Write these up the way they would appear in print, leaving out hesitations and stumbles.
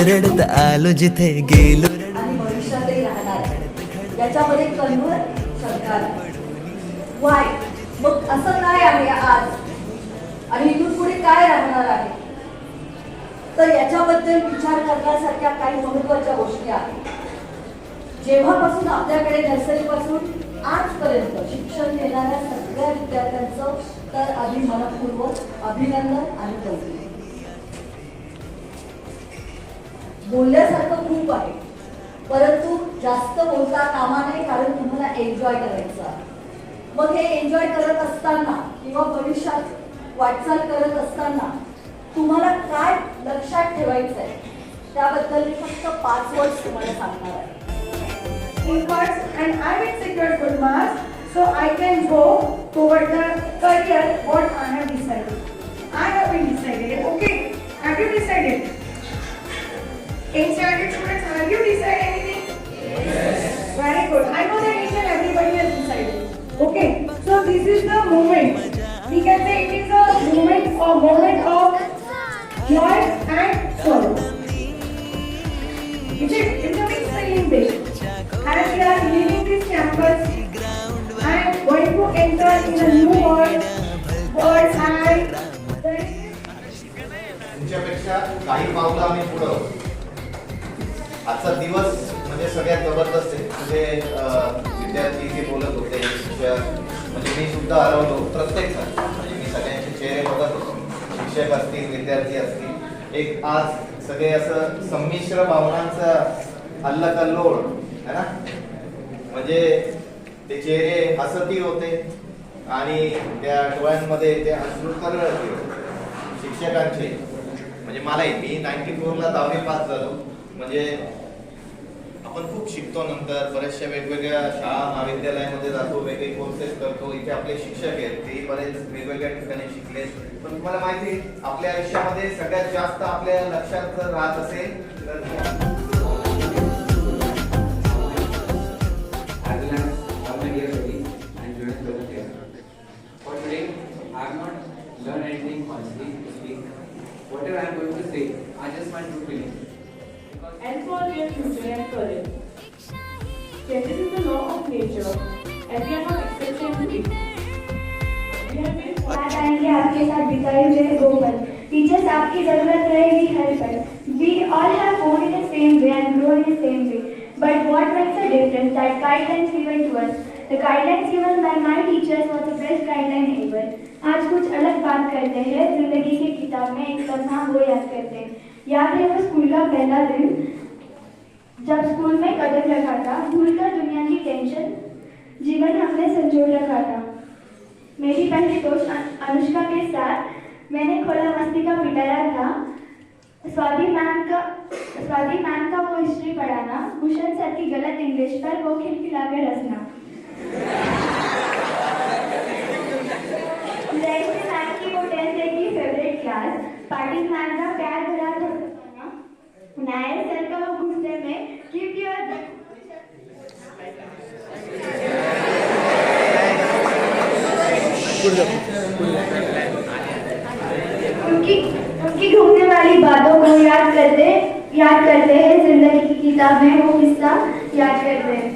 रडत आलो जिथे गेलो आणि भविष्यातही राहणार आहे. याच्यामध्ये कन्व्हर सरकार आहे. वाय मग असं काय आहे आज आणि इथून पुढे काय राहणार आहे, तर याच्याबद्दल विचार करण्यासारख्या काही महत्त्वाच्या गोष्टी आहेत. जेव्हापासून आपल्याकडे नर्सरीपासून आजपर्यंत शिक्षण देणाऱ्या सगळ्या विद्यार्थ्यांचं तर आधी मनपूर्वक अभिनंदन आणि कौतुक. बोलण्यासारखं खूप आहे, परंतु जास्त बोलता कामा नये, कारण तुम्हाला एन्जॉय करायचं आहे. मग हे एन्जॉय करत असताना किंवा भविष्यात वाटचाल करत असताना तुम्हाला काय लक्षात ठेवायचं आहे, त्याबद्दल मी फक्त 5 वर्ड्स तुम्हाला सांगणार आहे. In first, and I will secure good marks so I can go toward the career what I have decided. I have been decided. Okay, have you decided? In standard students, have you decided anything? Yes. Very good. I know that each and everybody has decided. Okay, so this is the moment. We can say it is a moment of joy and sorrow. It's a mixed feeling day. As we are leaving this campus, I am going to enter in a new world and तुमच्यापेक्षा काही पावलं आम्ही पुढं. आजचा दिवस म्हणजे सगळ्यात जबरदस्त आहे. म्हणजे विद्यार्थी जे बोलत होते, शिक्षक, म्हणजे मी सुद्धा हरवलो प्रत्येक जण. म्हणजे मी सगळ्यांचे चेहरे बघत होतो, शिक्षक असतील, विद्यार्थी असतील. एक आज सगळे असं संमिश्र भावनांचा अल्लकल्लोळ है ना. म्हणजे ते चेहरे हसती होते आणि त्या डोळ्यांमध्ये ते अश्रू तरळत होते शिक्षकांचे. म्हणजे मलाही, मी 94ला 10वी पास झालो. म्हणजे आपण खूप शिकतो, नंतर बऱ्याचशा वेगवेगळ्या शाळा महाविद्यालयामध्ये जातो, वेगळे कोर्सेस करतो. इथे आपले शिक्षक आहेत, ते बरेच वेगवेगळ्या ठिकाणी शिकले. पण तुम्हाला माहिती आहे, आपल्या आयुष्यामध्ये सगळ्यात जास्त आपल्या लक्षात जर राहत असेल तर learn anything honestly to speak. Whatever I am going to say, I just want to feel it. and for their future and career. Changes is the law of nature, and we are not exception to it. We have been आज आएंगे आपके साथ बिताए हुए 2 पल. Teachers आपकी जरूरत रहेगी हर पल. We all have born in the same way and grown in the same way. But what makes a difference? That guidelines given to us. The guidelines given by my teachers was the best guideline ever. आज कुछ अलग बात करते हैं. जिंदगी की किताब में एक लम्हा वो याद करते हैं. याद है वो स्कूल का पहला दिन, जब स्कूल में कदम रखा था. भूलकर दुनिया की टेंशन जीवन हमने संजो रखा था. मेरी पहली दोस्त अनुष्का के साथ मैंने खोला मस्ती का पिटारा था. स्वाति मैम का वो हिस्ट्री पढ़ाना, भूषण सर की गलत इंग्लिश पर वो खिलखिलाकर हंसना. मैम की वो 10th की फेवरेट क्लास, पाटिल मैम का प्यार भरा थोड़ा, नायर सर का वो गुस्से में क्योंकि उनकी घूमने वाली बातों को याद करते हैं. जिंदगी की किताब में वो किस्सा याद करते हैं.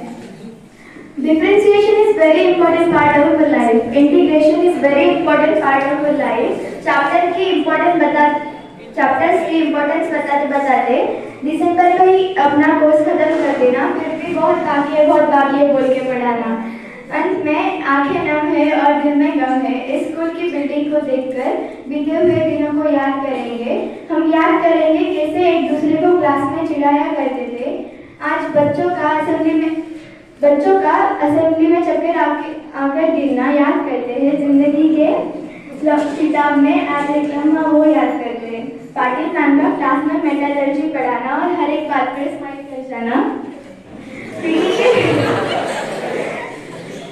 Differentiation is very important part of our life. Integration is very important part of our life. Chapters की इम्पोर्टेंस बताते दिसंबर में ही अपना कोर्स खत्म कर देना. फिर भी बहुत बाकी है बोल के पढ़ाना. अंत में आंखें नम है और दिल में गम है. स्कूल की बिल्डिंग को देखकर बीते हुए दिनों को याद करेंगे. हम याद करेंगे कैसे एक दूसरे को क्लास में चिढ़ाया करते थे. आज बच्चों का असेंबली में चक्कर आकर गिरना याद करते हैं. जिंदगी के किताब में आज एक लम्हा वो याद करते हैं. पाटिल मैम का क्लास में मेटालर्जी पढ़ाना और हर एक बात पर स्माइल कर जाना.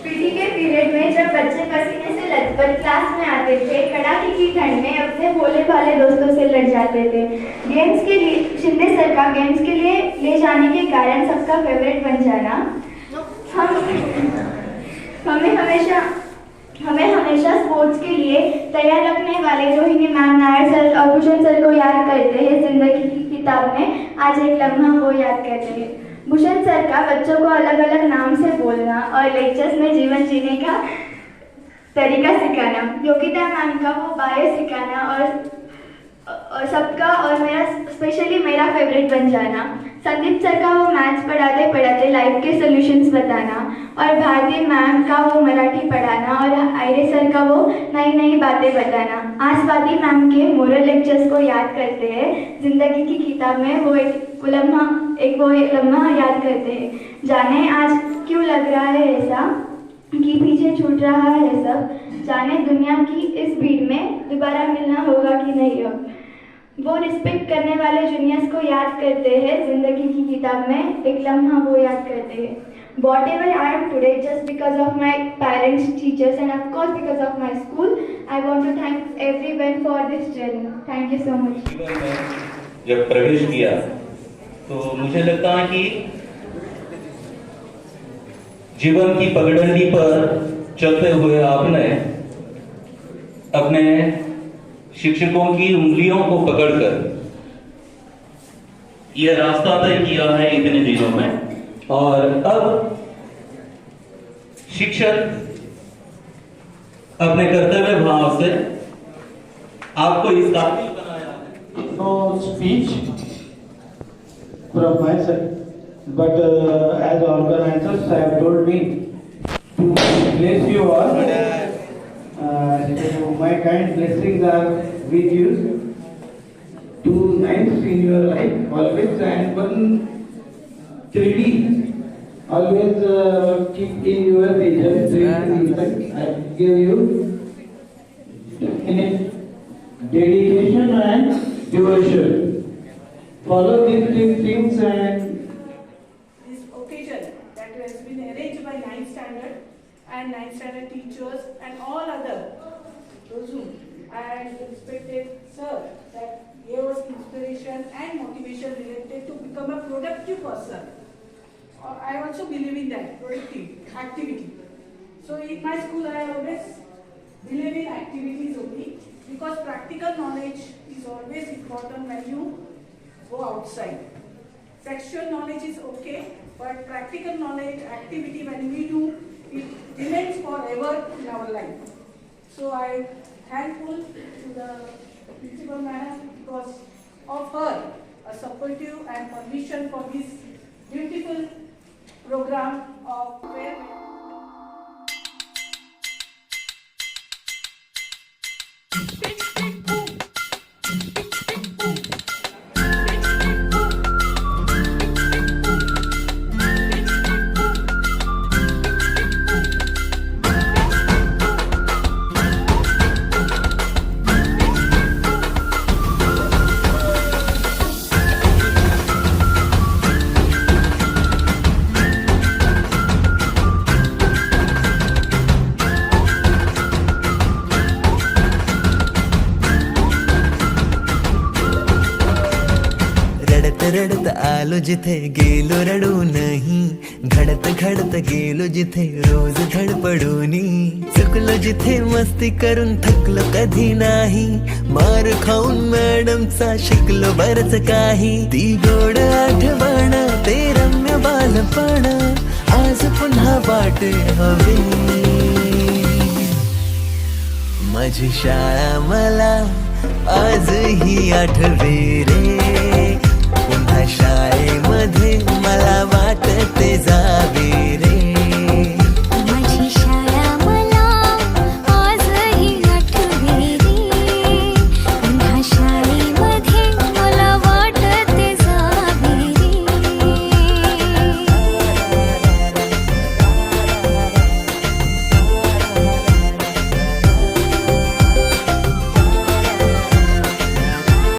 पीटी के पीरियड में जब बच्चे पसीने से लथपथ क्लास में आते थे, कड़ाके की ठंड में अपने भोले भाले दोस्तों से लड़ जाते थे. गेम्स के लिए शिंदे सर का गेम्स के लिए ले जाने के कारण सबका फेवरेट बन जाना. हमें हमेशा स्पोर्ट्स के लिए तैयार रखने वाले रोहिणी मैम, नायर सर और भूषण सर को याद करते हैं. जिंदगी की किताब में आज एक लम्हा वो याद करते हैं। भूषण सर का बच्चों को अलग अलग नाम से बोलना और लेक्चर्स में जीवन जीने का तरीका सिखाना, योगिता मैम का वो बायो सिखाना और सबका और मेरा स्पेशली मेरा फेवरेट बन जाना, संदीप सर का वो मैथ्स पढ़ाते पढ़ाते लाइफ के सॉल्यूशंस बताना और भारती मैम का वो मराठी पढ़ाना और आयरे सर का वो नई नई बातें बताना। आज स्वाति मैम के मोरल लेक्चर्स को याद करते हैं, जिंदगी की किताब में वो एक लम्हा याद करते हैं। जाने आज क्यों लग रहा है ऐसा कि पीछे छूट रहा है सब, जाने दुनिया की इस भीड़ में दोबारा मिलना होगा कि नहीं अब। वो रिस्पेक्ट करने वाले जूनियर्स को याद करते हैं, जिंदगी की किताब में एक लम्हा वो याद करते हैं। Whatever I am today, just because of my parents, teachers, and of course because of my school, I want to thank everyone for this journey. Thank you so much. जीवन में जब प्रवेश किया तो मुझे लगता है कि जीवन की पगडंडी पर चलते हुए आपने अपने शिक्षकों की उंगलियों को पकड़कर यह रास्ता तय किया है इतने दिनों में, और अब शिक्षक अपने कर्तव्य भाव से आपको इस काबिल बनाया है। No speech from my side, but as organizers have told me to bless you all. So my kind blessings are with you. 2 nights in your life always, and 1 3D always keep in your vision. I give you in dedication and devotion. Follow these 3 things, and This occasion that has been arranged by 9th standard and 9th standard teachers and all other those who and respected sir that gave us inspiration and motivation related to become a productive person. I also believe in that productive activity. So in my school I always believe in activities only, because practical knowledge is always important when you go outside. Factual knowledge is okay, but practical knowledge, activity when we do, it remains forever in our life. So I am thankful to the principal madam because of her supportive and permission for this beautiful program of where रडत आलो जिथे गेलो रडू नाही, घडत घडत गेलो जिथे रोज धडपडूनी, चुकलो जिथे मस्ती करून थकलो कधी नाही, मार खाऊन मॅडमचा शिकलो बरच काही, ती गोड आठवण ते रम्य बालपण आज पुन्हा वाट हवी, माझी शाळा मला आजही आठवे रे.